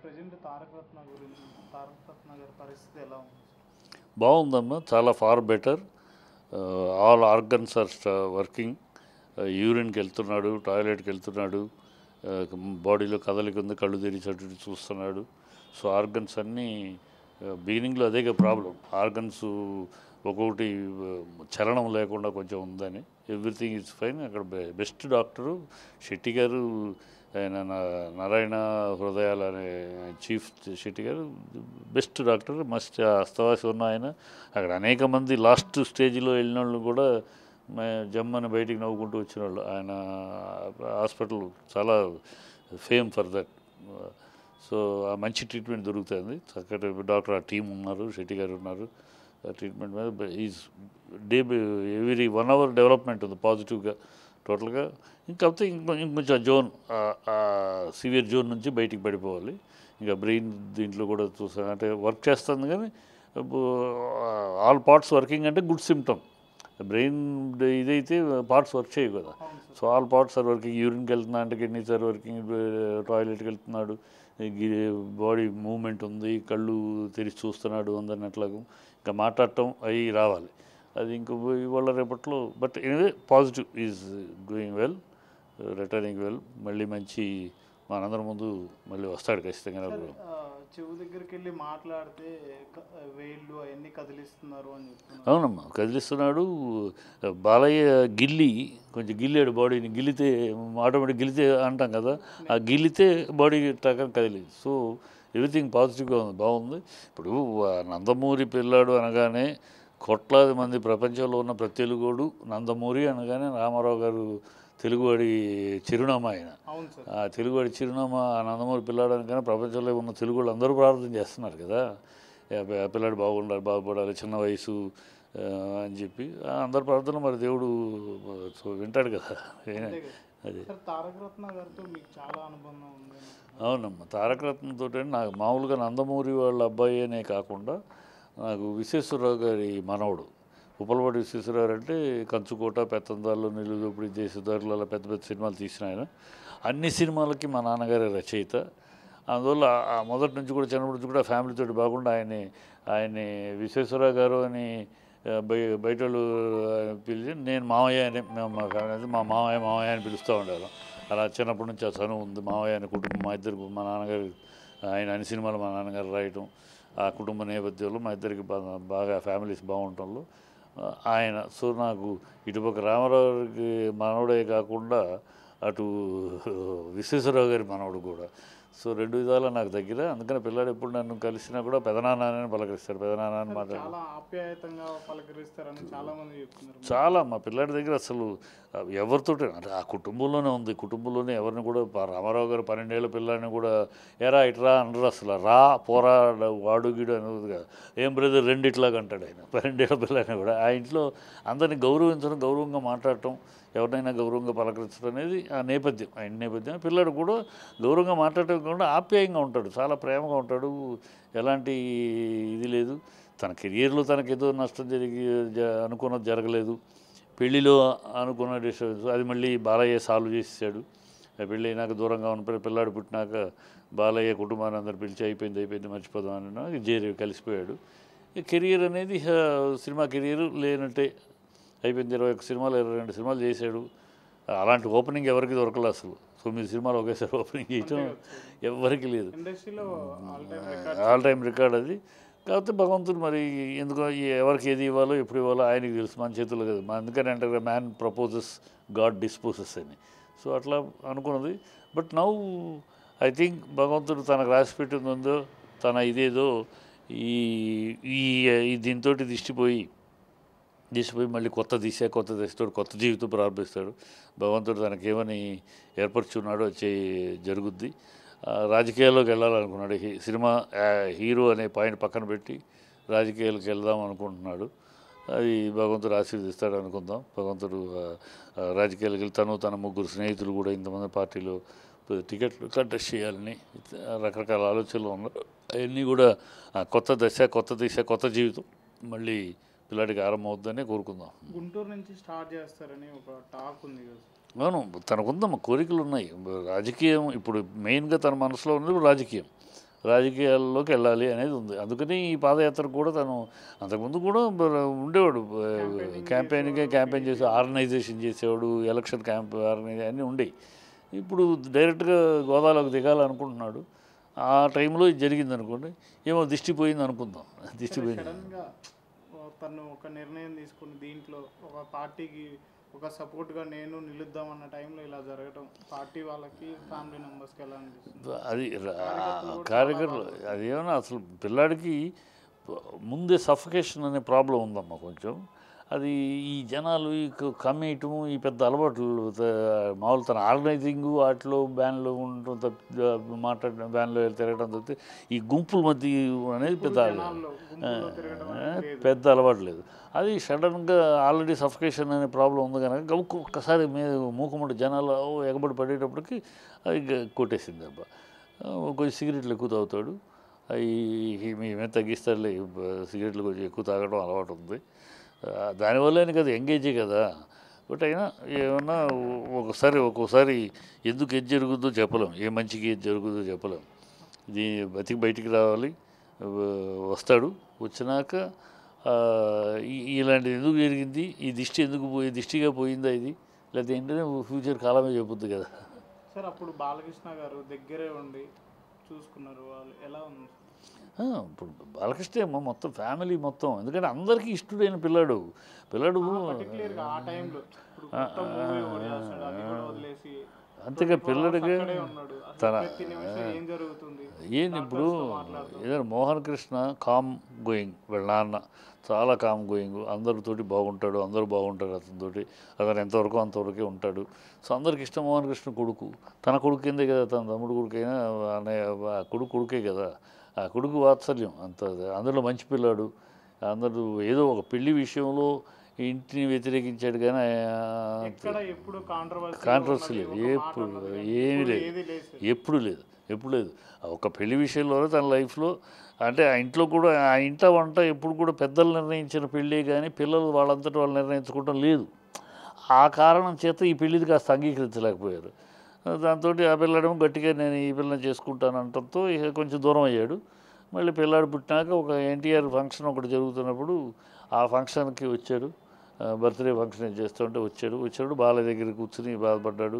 Present తారక రత్న గారి పరిస్థితి ఎలా ఉంది? బాగుందమ్మా, చాలా far better. All organs are working. యూరిన్కి వెళ్తున్నాడు, టాయిలెట్కి వెళ్తున్నాడు, బాడీలో కదలిక ఉంది, కళ్ళు తెరిచేటట్టు చూస్తున్నాడు. సో ఆర్గన్స్ అన్నీ బిగినింగ్లో అదేగా ప్రాబ్లం, ఆర్గన్స్ ఒక్కొక్కటి చలనం లేకుండా కొంచెం ఉందని. Everything is fine. అక్కడ బెస్ట్ డాక్టరు శెట్టి గారు, ఆయన నారాయణ హృదయాలు అనే చీఫ్ శెట్టి గారు బెస్ట్ డాక్టర్. మస్ట్ అస్తవాసి ఉన్న ఆయన. అక్కడ అనేక మంది లాస్ట్ స్టేజ్లో వెళ్ళిన వాళ్ళు కూడా జమ్మని బయటికి నవ్వుకుంటూ వచ్చిన వాళ్ళు. ఆయన హాస్పిటల్ చాలా ఫేమ్ ఫర్ దట్. సో ఆ మంచి ట్రీట్మెంట్ దొరుకుతుంది. చక్కటి డాక్టర్, ఆ టీం ఉన్నారు, శెట్టి గారు ఉన్నారు. ట్రీట్మెంట్ మీద ఈజ్ ఎవ్రీ 1 hour డెవలప్మెంట్ ఉంది పాజిటివ్గా టోటల్గా. ఇంకపోతే ఇంకొంచెం జోన్, సివియర్ జోన్ నుంచి బయటికి పడిపోవాలి. ఇంకా బ్రెయిన్ దీంట్లో కూడా చూసాను అంటే వర్క్ చేస్తుంది, కానీ ఆల్ పార్ట్స్ వర్కింగ్ అంటే గుడ్ సిమ్టమ్. బ్రెయిన్ ఇదైతే పార్ట్స్ వర్క్ చేయవు కదా. So all parts are working. యూరిన్కి వెళ్తున్నా అంటే కిడ్నీస్ ఆర్ వర్కింగ్, టాయిలెట్కి వెళ్తున్నాడు, బాడీ మూమెంట్ ఉంది, కళ్ళు తెరిచి చూస్తున్నాడు అందరినట్లాగా. ఇంకా మాట్లాడటం అవి రావాలి. అది ఇంక ఇవాళ రేపట్లో. But anyway positive is doing well, returning well. మళ్ళీ మంచి మనందరి ముందు మళ్ళీ వస్తాడు ఖచ్చితంగా. చెవు దగ్గరికి వెళ్ళి మాట్లాడితే వేళ్ళు అవన్నీ కదిలిస్తున్నారు అని చెప్తున్నారు. అవునమ్మా, కదిలిస్తున్నాడు. బాలయ్య కొంచెం గిల్లాడు బాడీని. గిల్లితే ఆటోమేటిక్ గిల్లితే అంటాం కదా, ఆ గిల్లితే బాడీ టక్కన కదిలింది. సో ఎవ్రీథింగ్ పాజిటివ్గా ఉంది, బాగుంది. ఇప్పుడు నందమూరి పిల్లాడు అనగానే కోట్లాది మంది ప్రపంచంలో ఉన్న ప్రతి తెలుగోడు, నందమూరి అనగానే రామారావు గారు తెలుగువాడి చిరునామా. ఆయన ఆ తెలుగువాడి చిరునామా నందమూరి పిల్లాడు అనగానే ప్రపంచంలో ఉన్న తెలుగు వాళ్ళు అందరూ ప్రార్థన చేస్తున్నారు కదా, పిల్లాడు బాగుండాలి, బాగుపడాలి, చిన్న వయసు అని చెప్పి అందరు ప్రార్థన. మరి దేవుడు వింటాడు కదా. అది తారక రత్న గారితో మీకు చాలా అనుబంధం ఉంది. అవునమ్మా, తారక రత్నతో నాకు మామూలుగా నందమూరి వాళ్ళ అబ్బాయి అనే కాకుండా నాకు విశ్వేశ్వరరావు గారి మనవడు ఉప్పలపాటి విశ్వేశ్వరరావు అంటే కంచుకోట, పెత్తందారులు, నిలుదోపిడి, దేశదారులు, అలా పెద్ద పెద్ద సినిమాలు తీసిన ఆయన. అన్ని సినిమాలకి మా నాన్నగారి రచయిత. అందువల్ల మొదటి నుంచి కూడా, చిన్నప్పటి నుంచి కూడా ఫ్యామిలీతో బాగుండా ఆయన్ని విశ్వేశ్వరరావు గారు అని బయట వాళ్ళు పిలిచి, నేను మామయ్య అని, మా ఫ్యామిలీ మా మామయ్య అని పిలుస్తూ ఉండేవాళ్ళం. అలా చిన్నప్పటి నుంచి ఆ చనువు ఉంది. మామయ్య అనే కుటుంబం మా ఇద్దరికి, మా నాన్నగారు ఆయన అన్ని సినిమాలు మా నాన్నగారు రాయటం, ఆ కుటుంబ నేపథ్యంలో మా ఇద్దరికి బాగా ఫ్యామిలీస్ బాగుంటంలో ఆయన. సో నాకు ఇటుపక్క రామారావుకి మనవడే కాకుండా అటు విశ్వేశ్వరరావు గారి మనవడు కూడా. సో రెండు విధాలా నాకు దగ్గర. అందుకని పిల్లాడు ఎప్పుడు నన్ను కలిసినా కూడా పెదనాన్న అని పలకరిస్తాడు, పెదనాన్న అని మాట్లాడు. చాలా మా పిల్లాడి దగ్గర అసలు ఎవరితో అంటే ఆ కుటుంబంలోనే ఉంది. కుటుంబంలోనే ఎవరిని కూడా రామారావు గారు 12 ఏళ్ల పిల్లాడిని కూడా ఎరా ఇట్రా అనరు అసలు. రా పోరా వాడు గీడు అనేది కదా. ఏం బ్రదర్ రెండిట్లాగా అంటాడు ఆయన. 12 ఏళ్ల పిల్లాడిని కూడా ఆ ఇంట్లో అందరినీ గౌరవించడం, గౌరవంగా మాట్లాడటం, ఎవరినైనా గౌరవంగా పలకరించడం అనేది ఆ నేపథ్యం, ఆయన నేపథ్యం. పిల్లాడు కూడా గౌరవంగా మాట్లాడటం కాకుండా ఆప్యాయంగా ఉంటాడు, చాలా ప్రేమగా ఉంటాడు. ఎలాంటి ఇది లేదు. తన కెరియర్లో తనకేదో నష్టం అనుకున్నది జరగలేదు. పెళ్ళిలో అనుకున్న డిస్టర్బెన్స్ అది మళ్ళీ బాలయ్య సాల్వ్ చేసేసాడు. పెళ్ళి అయినాక దూరంగా ఉన్న పిల్లాడు పుట్టినాక బాలయ్య కుటుంబాన్ని అందరు పిలిచి అయిపోయింది మర్చిపోదాం అని చేరి కలిసిపోయాడు. కెరియర్ అనేది సినిమా కెరియర్ లేనట్టే అయిపోయింది. 21 సినిమాలు 22 సినిమాలు చేశాడు. అలాంటి ఓపెనింగ్ ఎవరికి దొరకలేదు అసలు. 9 సినిమాలు ఒకేసారి ఓపెనింగ్ చేయటం ఎవరికి లేదు. ఆల్ టైమ్ రికార్డ్ అది. కాకపోతే భగవంతుడు మరి ఎందుకో ఎవరికి ఏది ఇవ్వాలో ఎప్పుడు ఇవ్వాలో ఆయనకి తెలుసు, మన చేతుల్లో కదా. అందుకని అంటారు మ్యాన్ ప్రపోజెస్, గాడ్ డిస్పోజెస్ అని. సో అట్లా అనుకున్నది. బట్ నౌ ఐ థింక్ భగవంతుడు తనకు రాసి పెట్టిందో తన ఇదేదో ఈ దీంతో దిష్టిపోయి మళ్ళీ కొత్త దశతో కొత్త జీవితం ప్రారంభిస్తాడు. భగవంతుడు తనకేమని ఏర్పరచున్నాడో జరుగుద్ది. రాజకీయాల్లోకి వెళ్ళాలనుకున్నాడు. సినిమా హీరో అనే పాయింట్ పక్కన పెట్టి రాజకీయాలకు వెళ్దాం అనుకుంటున్నాడు. అది భగవంతుడు ఆశీర్వదిస్తాడు అనుకుందాం. భగవంతుడు రాజకీయాలకు వెళ్లి తన 3 స్నేహితులు కూడా ఇంతమంది పార్టీలో టికెట్లు కంటెస్ట్ చేయాలని రకరకాల ఆలోచనలు ఉన్నారు. అవన్నీ కూడా కొత్త దశ, కొత్త జీవితం మళ్ళీ పిల్లాడికి ఆరంభం అవుతుందని కోరుకుందాం. గుంటూరు నుంచి స్టార్ట్ చేస్తారని ఒక టాక్ ఉంది కదా. అవును, తనకుందమ్మ కోరికలు ఉన్నాయి. రాజకీయం ఇప్పుడు మెయిన్గా తన మనసులో ఉన్నది రాజకీయం. రాజకీయాల్లోకి వెళ్ళాలి అనేది ఉంది. అందుకని ఈ పాదయాత్ర కూడా తను అంతకుముందు కూడా ఉండేవాడు, క్యాంపెయిన్ చేసి ఆర్గనైజేషన్ చేసేవాడు, ఎలక్షన్ క్యాంప్ ఆర్గనైజ్ అన్నీ ఉండేవి. ఇప్పుడు డైరెక్ట్గా గోదాలోకి దిగాలనుకుంటున్నాడు. ఆ టైంలో ఇది జరిగింది అనుకోండి, ఏమో దిష్టి పోయింది అనుకుందాం. దిష్టి పోయింది. సడన్గా తను ఒక నిర్ణయం తీసుకుని దీంట్లో ఒక పార్టీకి ఒక సపోర్ట్గా నేను నిలుద్దామన్న టైంలో ఇలా జరగడం పార్టీ వాళ్ళకి ఫ్యామిలీ మెంబర్స్కి ఎలా అనిపిస్తుంది? అది కార్యకర్తలు అదేమన్నా అసలు పిల్లాడికి ముందే సఫకేషన్ అనే ప్రాబ్లం ఉందమ్మా కొంచెం. అది ఈ జనాలు ఈ కమ్మేయటము, ఈ పెద్ద అలవాట్లు, మామూలు తన ఆర్గనైజింగ్ వాటిలో బ్యాన్లో ఉండటం, మాట్లాడడం, బ్యాన్లో తిరగడం తప్పితే ఈ గుంపుల మధ్య అనేది పెద్ద అలవాటు లేదు. అది సడన్గా ఆల్రెడీ సఫకేషన్ అనే ప్రాబ్లం ఉంది కనుక ఒక్కసారి మీద మూకుముడి జనాలు ఎగబడి పడేటప్పటికి అది కొట్టేసింది. అబ్బా కొంచెం సిగరెట్లు ఎక్కువ తాగుతాడు, అవి మేమే తగ్గిస్తాడులే, సిగరెట్లు కొంచెం ఎక్కువ తాగడం అలవాటు ఉంది. దానివల్లనే కదా ఎంగేజే కదా. బట్ అయినా ఏమన్నా ఒక్కోసారి ఎందుకు ఏది జరుగుతుందో చెప్పలేం, ఏ మంచికి ఏది జరుగుతుందో చెప్పలేం. ఇది బయటికి రావాలి, వస్తాడు. వచ్చినాక ఇలాంటిది ఎందుకు జరిగింది, ఈ దిష్టిగా పోయిందా ఇది, లేకపోతే ఏంటంటే ఫ్యూచర్ కాలమే చెబుద్ది కదా. సార్ అప్పుడు బాలకృష్ణ గారు దగ్గరే ఉండి చూసుకున్నారు, వాళ్ళు ఎలా ఉంది? ఇప్పుడు బాలకృష్ణ ఏమో మొత్తం ఫ్యామిలీ మొత్తం, ఎందుకంటే అందరికీ ఇష్టడైన పిల్లాడు అంతేగా పిల్లడిగా ఏంటి ఇప్పుడు ఏదైనా మోహన్ కృష్ణ కామ్ గోయింగ్, వీళ్ళ నాన్న చాలా కామ్ గోయింగ్, అందరితోటి బాగుంటాడు, అందరూ బాగుంటారు అతనితోటి, అతను ఎంతవరకు అంతవరకే ఉంటాడు. సో అందరికి ఇష్టం మోహన్ కృష్ణ కొడుకు, తన కొడుకు కిందే కదా, తన తమ్ముడు కొడుకైనా కొడుకే కదా, ఆ కొడుకు వాత్సల్యం అంత. అందులో మంచి పిల్లాడు. అందరూ ఏదో ఒక పెళ్లి విషయంలో ఇంటిని వ్యతిరేకించాడు కానీ కాంట్రవర్సీ లేదు, ఏమీ లేదు, ఎప్పుడు లేదు. ఒక పెళ్లి విషయంలోనే తన లైఫ్లో అంటే ఆ ఇంట్లో కూడా ఆ ఇంట వంట ఎప్పుడు కూడా పెద్దలు నిర్ణయించిన పెళ్ళే కానీ పిల్లలు వాళ్ళంతటి వాళ్ళు నిర్ణయించుకోవటం లేదు. ఆ కారణం చేత ఈ పెళ్ళిది కాస్త అంగీకరించలేకపోయారు. దాంతో ఆ పిల్లాడేమో గట్టిగా నేను ఈ పిల్లని చేసుకుంటాను అనటంతో ఇక కొంచెం దూరం అయ్యాడు. మళ్ళీ పిల్లాడు పుట్టినాక ఒక ఎన్టీఆర్ ఫంక్షన్ ఒకటి జరుగుతున్నప్పుడు ఆ ఫంక్షన్కి వచ్చాడు, బర్త్డే ఫంక్షన్ చేస్తుంటే వచ్చాడు బాలయ్య దగ్గర కూర్చుని బాధపడ్డాడు.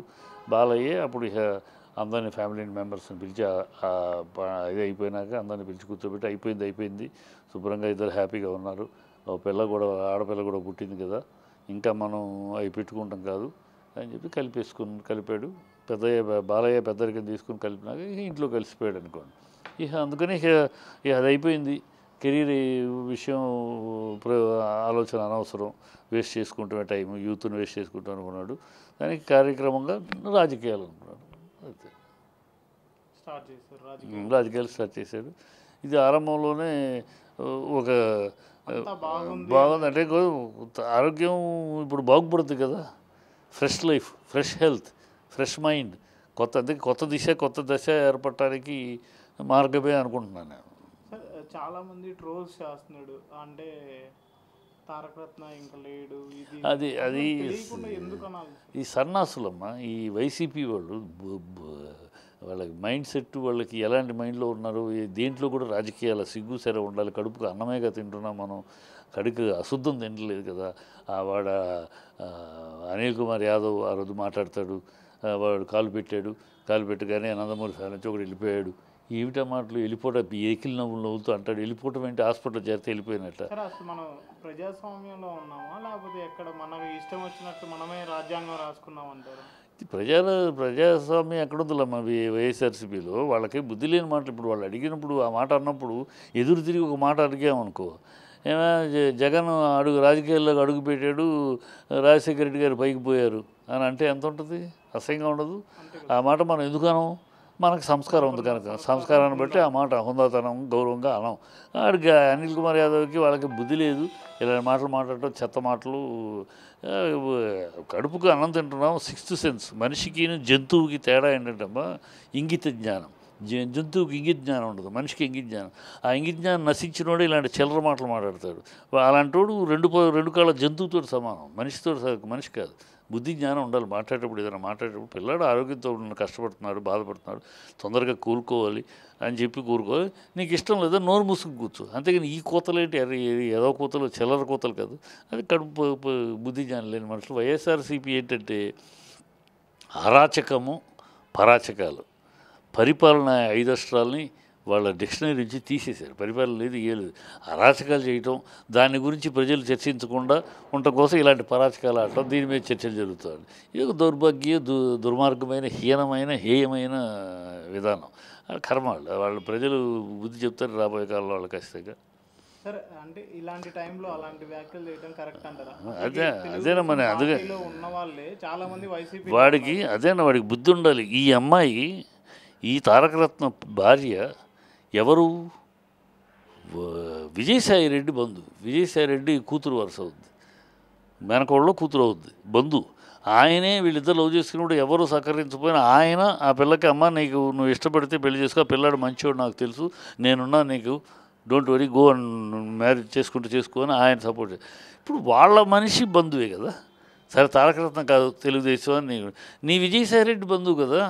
బాలయ్యే అప్పుడు ఇక అందరినీ ఫ్యామిలీ మెంబర్స్ని పిలిచి ఇది అయిపోయినాక అందరినీ పిలిచి కూర్చోబెట్టి అయిపోయింది శుభ్రంగా, ఇద్దరు హ్యాపీగా ఉన్నారు. ఆడపిల్ల కూడా పుట్టింది కదా, ఇంకా మనం అవి పెట్టుకుంటాం కాదు అని చెప్పి కలిపాడు. బాలయ్య పెద్దరికం తీసుకుని కలిపినాక ఇంట్లో కలిసిపోయాడు అనుకోండి. ఇక అందుకని ఇక అది అయిపోయింది. కెరీర్ విషయం ఆలోచన అనవసరం, వేస్ట్ చేసుకుంటామే టైం, యూత్ని వేస్ట్ చేసుకుంటాం అనుకున్నాడు. దానికి కార్యక్రమంగా రాజకీయాలు అనుకున్నాడు. అయితే రాజకీయాలు స్టార్ట్ చేశాడు. ఇది ఆరంభంలోనే ఒక బాగుంది అంటే ఆరోగ్యం ఇప్పుడు బాగుపడుతుంది కదా, fresh life, fresh health, fresh mind, కొత్త దశ ఏర్పడటానికి మార్గమే అనుకుంటున్నాను నేను. చాలామంది ట్రోల్స్ చేస్తున్నాడు అంటే తారక రత్న ఇంకా లేడు, అది ఈ సన్నాసులమ్మ, ఈ వైసీపీ వాళ్ళు వాళ్ళకి మైండ్ సెట్, వాళ్ళకి ఎలాంటి మైండ్లో ఉన్నారు, దేంట్లో కూడా రాజకీయాల సిగ్గు సెర ఉండాలి. కడుపుకు అన్నమేగా తింటున్నాం మనం, కడుపు అశుద్ధం తినలేదు కదా. వాడ అనిల్ కుమార్ యాదవ్ ఆ రోజు మాట్లాడతాడు, వాడు కాలు పెట్టగానే నందమూరి ఫ్యాన్ నుంచి ఒకటి వెళ్ళిపోయాడు. ఏమిటా మాటలు, వెళ్ళిపోవడం ఏకిలి నవ్వులతో అంటాడు. వెళ్ళిపోవటం ఏంటి, హాస్పిటల్ చేరితే వెళ్ళిపోయినట్ట. అసలు మనం ప్రజాస్వామ్యంలో ఉన్నామా లేకపోతే ఎక్కడ మనకు ఇష్టం వచ్చినట్టు మనమే రాజ్యాంగం రాసుకున్నాం అంటారు? ప్రజాస్వామ్యం ఎక్కడుందిలమ్మా వైఎస్ఆర్సీపీలో. వాళ్ళకి బుద్ధి లేని మాటలు. ఇప్పుడు వాళ్ళు అడిగినప్పుడు ఆ మాట అన్నప్పుడు ఎదురు తిరిగి ఒక మాట అడిగామనుకో, జగన్ రాజకీయాల్లోకి అడుగు పెట్టాడు, రాజశేఖర రెడ్డి గారు పైకి పోయారు అని అంటే ఎంత ఉంటుంది, అసహ్యంగా ఉండదు. ఆ మాట మనం ఎందుకు అనం, మనకు సంస్కారం ఉంది కనుక, సంస్కారాన్ని బట్టి ఆ మాట హుందాతనం గౌరవంగా అనం. ఆడికి అనిల్ కుమార్ యాదవ్కి వాళ్ళకి బుద్ధి లేదు, ఇలాంటి మాటలు మాట్లాడటం చెత్త మాటలు. కడుపుకు అన్నం తింటున్నాం, సిక్స్త్ సెన్స్. మనిషికి జంతువుకి తేడా ఏంటంటమ్మా, ఇంగిత జ్ఞానం. జంతువుకి ఇంగిత జ్ఞానం ఉండదు, మనిషికి ఇంగిత జ్ఞానం. ఆ ఇంగిత జ్ఞానం నశించినోడు ఇలాంటి చిల్లర మాటలు మాట్లాడతాడు. అలాంటి వాడు రెండు కాళ్ళ జంతువుతో సమానం, మనిషి కాదు. బుద్ధి జ్ఞానం ఉండాలి. మాట్లాడేటప్పుడు ఏదైనా మాట్లాడేటప్పుడు పిల్లాడు ఆరోగ్యంతో కష్టపడుతున్నాడు, బాధపడుతున్నాడు, తొందరగా కూరుకోవాలి అని చెప్పి కూరుకోవాలి. నీకు ఇష్టం లేదా నోరు మూసుకు కూర్చో. అంతేగాని ఈ కోతలేంటి ఏదో కోతలు చిల్లర కోతలు కాదు. అది కడుపు బుద్ధి జ్ఞానం లేని మనుషులు. వైఎస్ఆర్సీపీ ఏంటంటే అరాచకము, పరాచకాలు, పరిపాలన 5 అక్షరాలని వాళ్ళ డిక్షనరీ నుంచి తీసేశారు. పరిపాలన లేదు, ఏ లేదు. అరాచకాలు చేయటం, దాని గురించి ప్రజలు చర్చించకుండా ఉండటం కోసం ఇలాంటి పరాచకాలు ఆడటం, దీని మీద చర్చలు జరుగుతాయి. ఇది ఒక దౌర్భాగ్య, దుర్మార్గమైన, హీనమైన, హేయమైన విధానం. కర్మ వాళ్ళు ప్రజలు బుద్ధి చెప్తారు రాబోయే కాలంలో వాళ్ళు ఖచ్చితంగా. సరే, అంటే ఇలాంటి టైంలో అలాంటి వ్యాఖ్యలు చేయడం కరెక్ట్ అంటారా? అదేనా మన అందుకే ఉన్న వాళ్ళే చాలా మంది వైసీపీ వాడికి బుద్ధి ఉండాలి. ఈ అమ్మాయి, ఈ తారకరత్న భార్య ఎవరు? విజయసాయిరెడ్డి బంధు. విజయసాయిరెడ్డి కూతురు వరుస అవుద్ది, మేనకోళ్ళలో కూతురు అవుద్ది, బంధు. ఆయనే వీళ్ళిద్దరు లవ్ చేసుకున్నప్పుడు ఎవరు సహకరించకపోయినా ఆయన ఆ పిల్లకి, అమ్మ నీకు నువ్వు ఇష్టపడితే పెళ్లి చేసుకో, పిల్లాడు మంచివాడు నాకు తెలుసు, నేనున్నా, నీకు డోంట్ వరీ, గో మ్యారేజ్ చేసుకో అని ఆయన సపోర్ట్. ఇప్పుడు వాళ్ళ మనిషి బంధువే కదా. సరే తారకరత్న కాదు, తెలుగుదేశం అని నీ విజయసాయిరెడ్డి బంధువు కదా.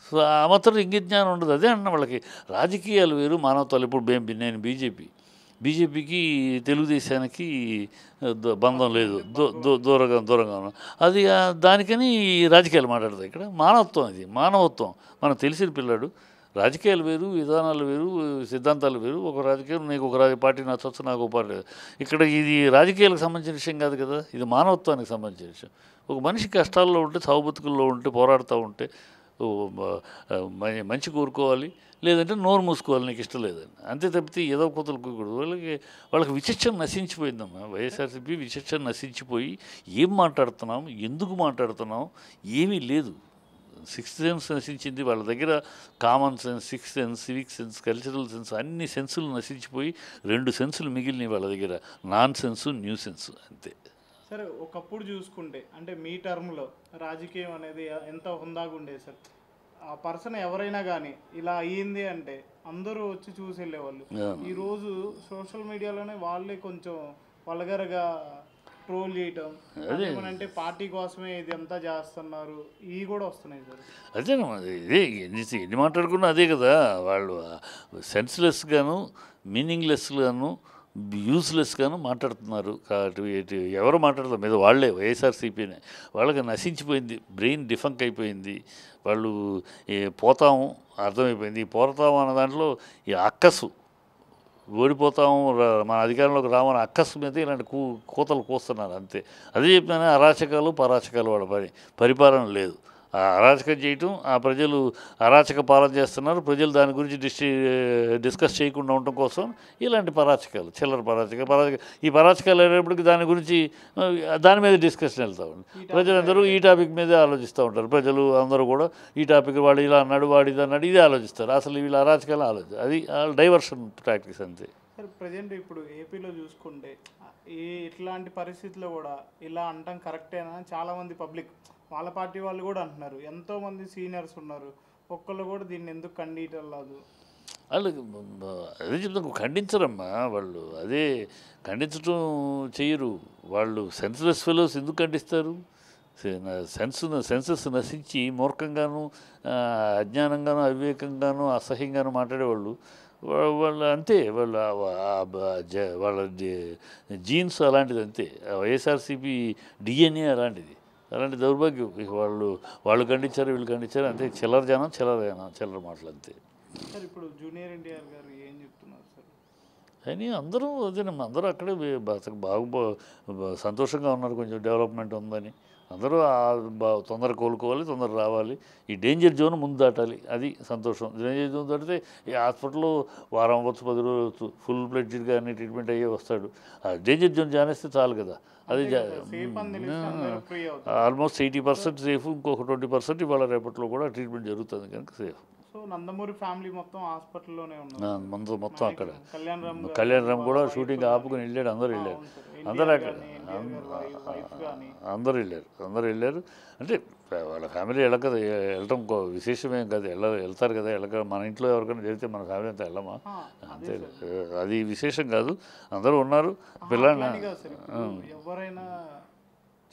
సో ఆ మాత్రం ఇంగిజ్ఞానం ఉండదు. అదే అన్న వాళ్ళకి రాజకీయాలు వేరు, మానవతాలు. ఇప్పుడు నేను బీజేపీకి తెలుగుదేశానికి బంధం లేదు, దూరంగా అది దానికని దానికని మాట్లాడతాయి. ఇక్కడ మానవత్వం, అది మానవత్వం. మనకు తెలిసిన పిల్లాడు, రాజకీయాలు వేరు, విధానాలు వేరు, సిద్ధాంతాలు వేరు. ఒక రాజకీయం, నీకు ఒక పార్టీ నచ్చవచ్చు, నాకు ఒక పార్టీ. ఇక్కడ ఇది రాజకీయాలకు సంబంధించిన విషయం కాదు కదా, ఇది మానవత్వానికి సంబంధించిన విషయం. ఒక మనిషి కష్టాల్లో ఉంటే, సాగు బతుకుల్లో ఉంటే, పోరాడుతూ ఉంటే మంచి కోరుకోవాలి, లేదంటే నోరు మూసుకోవాలి నీకు ఇష్టం లేదని. అంతే తప్పితే ఏదో కోతలు కూకూడదు. వాళ్ళకి విచక్షణ నశించిపోయిందమ్మా. వైఎస్ఆర్సీపీ విచక్షణ నశించిపోయి ఏం మాట్లాడుతున్నాం, ఎందుకు మాట్లాడుతున్నాం, ఏమీ లేదు. 6th సెన్స్ నశించింది వాళ్ళ దగ్గర. Common sense, 6th sense, civic sense, cultural sense, అన్ని సెన్సులు నశించిపోయి 2 సెన్సులు మిగిలినవి వాళ్ళ దగ్గర, నాన్ సెన్సు, న్యూ సెన్స్, అంతే. సరే, ఒకప్పుడు చూసుకుంటే అంటే మీ టర్మ్లో రాజకీయం అనేది ఎంత హుందాగా ఉండేది సార్. ఆ పర్సన్ ఎవరైనా కానీ ఇలా అయ్యింది అంటే అందరూ వచ్చి చూసి వెళ్ళేవాళ్ళు. ఈరోజు సోషల్ మీడియాలోనే వాళ్ళే కొంచెం వల్గర్గా ట్రోల్ చేయటం, అంటే పార్టీ కోసమే ఇది అంతా చేస్తున్నారు, ఇవి కూడా వస్తున్నాయి సార్. అదేనమ్మా, ఇదే ఎన్ని మాట్లాడుకున్నా అదే కదా. వాళ్ళు సెన్స్లెస్గాను, మీనింగ్లెస్గాను, యూస్లెస్గాను మాట్లాడుతున్నారు. కాబట్టి ఎవరు మాట్లాడతారు మీద వాళ్ళే, వైఎస్ఆర్సీపీనే. వాళ్ళకి నశించిపోయింది, బ్రెయిన్ డిఫంక్ అయిపోయింది. వాళ్ళు పోతాము అర్థమైపోయింది. పోతాము అన్న దాంట్లో ఈ అక్కసు, ఓడిపోతాము, మన అధికారంలోకి రామని అక్కసు మీద ఇలాంటి కోతలు కూస్తున్నారు, అంతే. అదే చెప్తానే అరాచకాలు, పరాచకాలు వాళ్ళ పరిపాలన లేదు. ఆ అరాచకం చేయటం, ఆ ప్రజలు అరాచక పాలన చేస్తున్నారు. ప్రజలు దాని గురించి డిస్కస్ చేయకుండా ఉండటం కోసం ఇలాంటి పరాచకాలు, చిల్లర పరాచక ఈ పరాచకాలు అనేప్పటికీ దాని గురించి దాని మీద డిస్కషన్ వెళ్తూ ఉంటారు. ప్రజలందరూ ఈ టాపిక్ మీదే ఆలోచిస్తూ ఉంటారు. ప్రజలు అందరూ కూడా ఈ టాపిక్ వాడు ఇలా అన్నాడు, వాడు ఇది అన్నాడు, ఇదే ఆలోచిస్తారు. అసలు వీళ్ళ అరాచకాలు అది డైవర్షన్ ప్రాక్టీస్, అంతే. సార్, ప్రజెంట్ ఇప్పుడు ఏపీలో చూసుకుంటే ఇట్లాంటి పరిస్థితుల్లో కూడా ఇలా అంటాం కరెక్టేనా? చాలామంది పబ్లిక్, వాళ్ళ పార్టీ వాళ్ళు కూడా అంటున్నారు. ఎంతోమంది సీనియర్స్ ఉన్నారు, ఒక్కళ్ళు కూడా దీన్ని ఎందుకు ఖండించలేదు? వాళ్ళు అదే చెప్తాను, ఖండించరమ్మా వాళ్ళు. అదే ఖండించడం చెయ్యరు వాళ్ళు. సెన్స్లెస్ ఫెలోస్ ఎందుకు ఖండిస్తారు? సెన్సెస్ నశించి మూర్ఖంగాను, అజ్ఞానంగాను, అవివేకంగాను, అసహ్యంగాను మాట్లాడేవాళ్ళు వాళ్ళు అంతే. వాళ్ళ జీన్స్ అలాంటిది, అంతే. వైఎస్ఆర్సీపీ డిఎన్ఏ అలాంటిది. అలాంటి దౌర్భాగ్యం. ఇక వాళ్ళు ఖండించారు, వీళ్ళు ఖండించారు, అంతే. చిల్లర మాటలు, అంతే. సార్, ఇప్పుడు జూనియర్ ఎన్టీఆర్ గారు ఏం చెప్తున్నారు సార్? అని అందరూ అదేనమ్మా, అందరూ అక్కడే బాగా సంతోషంగా ఉన్నారు. కొంచెం డెవలప్మెంట్ ఉందని అందరూ తొందర కోలుకోవాలి, తొందర రావాలి. ఈ డేంజర్ జోన్ ముందు దాటాలి, అది సంతోషం. డేంజర్ జోన్ దాటితే ఈ హాస్పిటల్లో వారం అవ్వచ్చు, 10 రోజులు ఫుల్ ఫ్లెడ్జ్డ్గా అన్ని ట్రీట్మెంట్ అయ్యే వస్తాడు. ఆ డేంజర్ జోన్ జానేస్తే చాలు కదా. అది ఆల్మోస్ట్ 80% సేఫ్. ఇంకొక 20% ఇవాళ రేపట్లో కూడా ట్రీట్మెంట్ జరుగుతుంది కనుక సేఫ్. సో నందమూరి ఫ్యామిలీ మొత్తం హాస్పిటల్లోనే ఉన్నారు. మొత్తం అక్కడ కళ్యాణ్ రామ్ కూడా షూటింగ్ ఆపుకుని వెళ్ళాడు. అందరూ వెళ్ళారు. అందరూ వెళ్ళారు. అంటే వాళ్ళ ఫ్యామిలీ వెళ్ళటం విశేషమేం కాదు. వెళ్తారు కదా, మన ఇంట్లో ఎవరికైనా జరిగితే మన ఫ్యామిలీ అంతా వెళ్ళమా, అంతే. అది విశేషం కాదు. అందరూ ఉన్నారు. పిల్లల్ని ఎవరైనా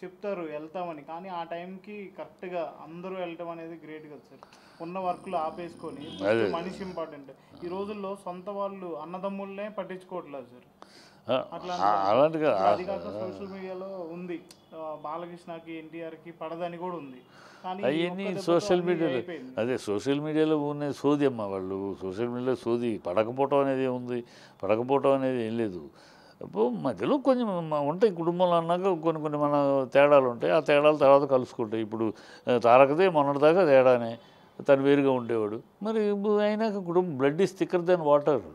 చెప్తారు వెళ్తామని, కానీ ఆ టైంకి కరెక్ట్గా అందరూ వెళ్ళటం అనేది గ్రేట్ కదా సార్. ఉన్న వర్క్లు ఆపేసుకొని మనిషి ఇంపార్టెంట్. ఈ రోజుల్లో సొంత వాళ్ళు అన్నదమ్ములనే పట్టించుకోవట్లేదు సార్. అలాంటిగా అది కాక సోషల్ మీడియాలో ఉంది బాలకృష్ణకి ఎన్టీఆర్కి పడదని కూడా ఉంది, కానీ అవన్నీ సోషల్ మీడియాలో అదే సోషల్ మీడియాలో ఉన్న సోది అమ్మ. వాళ్ళు సోషల్ మీడియాలో సోది పడకపోవటం అనేది ఉంది, పడకపోవటం అనేది ఏం లేదు. అప్పుడు మధ్యలో కొంచెం ఉంటాయి కుటుంబంలో అన్నాక కొన్ని మన తేడాలు ఉంటాయి. ఆ తేడాల తర్వాత కలుసుకుంటాయి. ఇప్పుడు తారకదే మొన్నటిదాకా తేడానే, తను వేరుగా ఉండేవాడు. మరి అయినాక కుటుంబం blood is thicker then water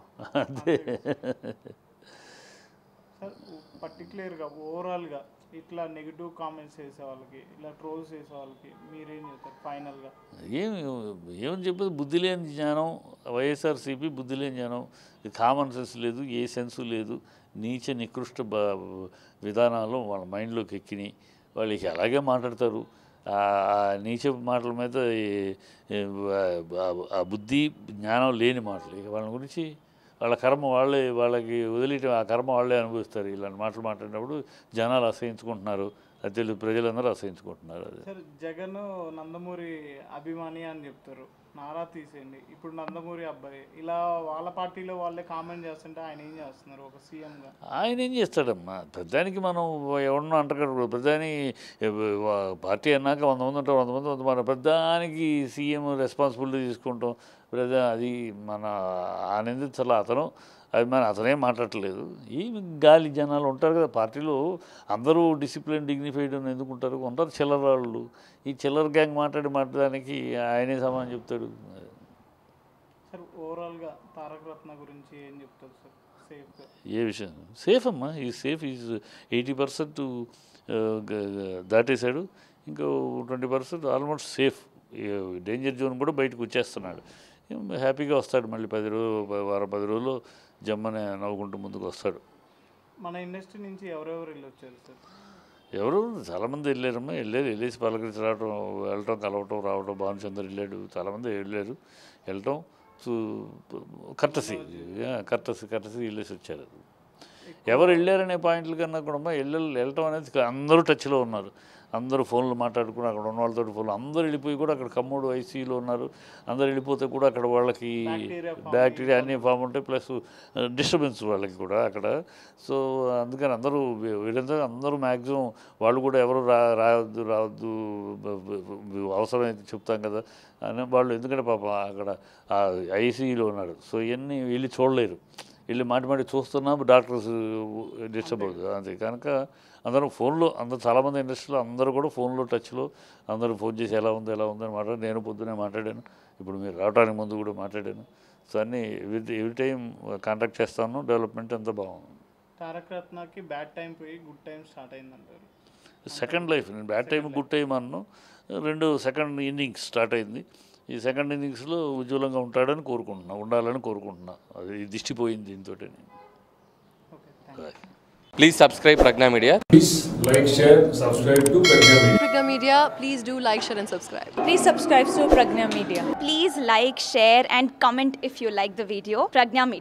అంతే. పర్టికులర్గా ఓవరాల్గా ఇట్లా నెగిటివ్ కామెంట్స్ చేసే వాళ్ళకి, ఇలా ట్రోల్స్ చేసే వాళ్ళకి మీరేం చెప్తారు ఫైనల్గా? ఏమని చెప్పేది, బుద్ధి లేని జ్ఞానం. వైఎస్ఆర్సీపీ బుద్ధి లేని జ్ఞానం. కామన్ సెన్స్ లేదు, ఏ సెన్సు లేదు. నీచ నికృష్ట విధానాలు వాళ్ళ మైండ్లోకి ఎక్కినాయి. వాళ్ళకి అలాగే మాట్లాడతారు. నీచ మాటల మీద ఆ బుద్ధి జ్ఞానం లేని మాటలు. ఇక వాళ్ళ గురించి వాళ్ళ కర్మ వాళ్ళకి వదిలేయటం, ఆ కర్మ వాళ్ళే అనుభవిస్తారు. ఇలాంటి మాటలు మాట్లాడినప్పుడు జనాలు అసహించుకుంటున్నారు. అది తెలుగు ప్రజలందరూ అసహించుకుంటున్నారు. అది సార్ జగన్ నందమూరి అభిమాని అని చెప్తారు, నారా తీసేయండి. ఇప్పుడు నందమూరి అబ్బాయి ఇలా వాళ్ళ పార్టీలో వాళ్ళే కామెంట్ చేస్తుంటే ఆయన ఏం చేస్తున్నారు ఒక సీఎంగా? ఆయన ఏం చేస్తాడమ్మా, ప్రధానికి మనం ఎవరన్నా అంటారు. ప్రధాని పార్టీ అన్నాక 100 మంది ఉంటారు, 100 మంది మన ప్రధానికి సీఎం రెస్పాన్సిబిలిటీ తీసుకుంటాం. అది మన ఆనందించాల అతను అభిమాని, అతనేం మాట్లాడట్లేదు. ఈ గాలి జనాలు ఉంటారు కదా పార్టీలో, అందరూ డిసిప్లిన్ డిగ్నిఫైడ్ అని ఎందుకు ఉంటారు? ఉంటారు చిల్లర వాళ్ళు. ఈ చిల్లర గ్యాంగ్ మాట్లాడడానికి ఆయనే సమానం చెప్తాడు. సార్ ఓవరాల్గా తారక రత్న గురించి ఏం చెప్తారు సార్? సేఫ్ ఏ విషయం? సేఫ్ అమ్మా, ఈ సేఫ్ ఈజ్ 80% దాటేశాడు. ఇంకో 20% ఆల్మోస్ట్ సేఫ్. డేంజర్ జోన్ కూడా బయటకు వచ్చేస్తున్నాడు. హ్యాపీగా వస్తాడు. మళ్ళీ 10 రోజులు జమ్మనే నవ్వుకుంటూ ముందుకు వస్తాడు. మన ఇండస్ట్రీ నుంచి ఎవరెవరు వెళ్ళొచ్చారు సార్? ఎవరు చాలామంది వెళ్ళారమ్మా. వెళ్ళేసి పలకరించి వెళ్ళటం కలవటం రావటం. భానుచంద్ర వెళ్ళాడు, చాలామంది వెళ్ళటం కర్టసీ వెళ్ళేసి వచ్చారు. ఎవరు వెళ్ళారనే పాయింట్ల కన్నా కూడా వెళ్ళటం అనేది అందరూ టచ్లో ఉన్నారు. అందరూ ఫోన్లు మాట్లాడుకుని అక్కడ ఉన్న వాళ్ళతో ఫోన్లు అందరూ వెళ్ళిపోయి కూడా అక్కడ కమ్మోడు ఐసీయూలో ఉన్నారు. అందరు వెళ్ళిపోతే కూడా అక్కడ వాళ్ళకి బ్యాక్టీరియా అన్నీ ఫామ్ ఉంటాయి, ప్లస్ డిస్టర్బెన్స్ వాళ్ళకి కూడా అక్కడ. సో అందుకని అందరూ మ్యాక్సిమం వాళ్ళు కూడా ఎవరు రావద్దు అవసరమైతే చెప్తాం కదా అని వాళ్ళు. ఎందుకంటే పాప అక్కడ ఐసీయూలో ఉన్నాడు. సో ఇవన్నీ వెళ్ళి చూడలేరు. వెళ్ళి మాటి చూస్తున్నా డాక్టర్స్ డిస్టర్బ్ అవుతుంది. అంతే కనుక అందరూ ఫోన్లో, చాలామంది ఇండస్ట్రీలో అందరూ కూడా ఫోన్లో టచ్లో, అందరూ ఫోన్ చేసి ఎలా ఉంది అని మాట్లాడి. నేను పొద్దునే మాట్లాడాను, ఇప్పుడు మీరు రావడానికి ముందు కూడా మాట్లాడాను. సో అన్నీ ఎవ్రీ టైం కాంటాక్ట్ చేస్తాను. డెవలప్మెంట్ అంతా బాగుంది. తారక రత్నకి బ్యాడ్ టైం పోయి గుడ్ టైం స్టార్ట్ అయిందంటారు. Second life. నేను బ్యాడ్ టైం గుడ్ టైం అన్నాను. సెకండ్ ఇన్నింగ్స్ స్టార్ట్ అయింది. ఈ సెకండ్ ఇన్నింగ్స్లో ఉజ్వలంగా ఉండాలని కోరుకుంటున్నా. అది దిష్టిపోయింది దీంతో. Please subscribe Pragna Media. Please like, share, subscribe to Pragna Media. Pragna Media, please do like, share and subscribe. Please subscribe to Pragna Media. Please like, share and comment if you like the video. Pragna Media.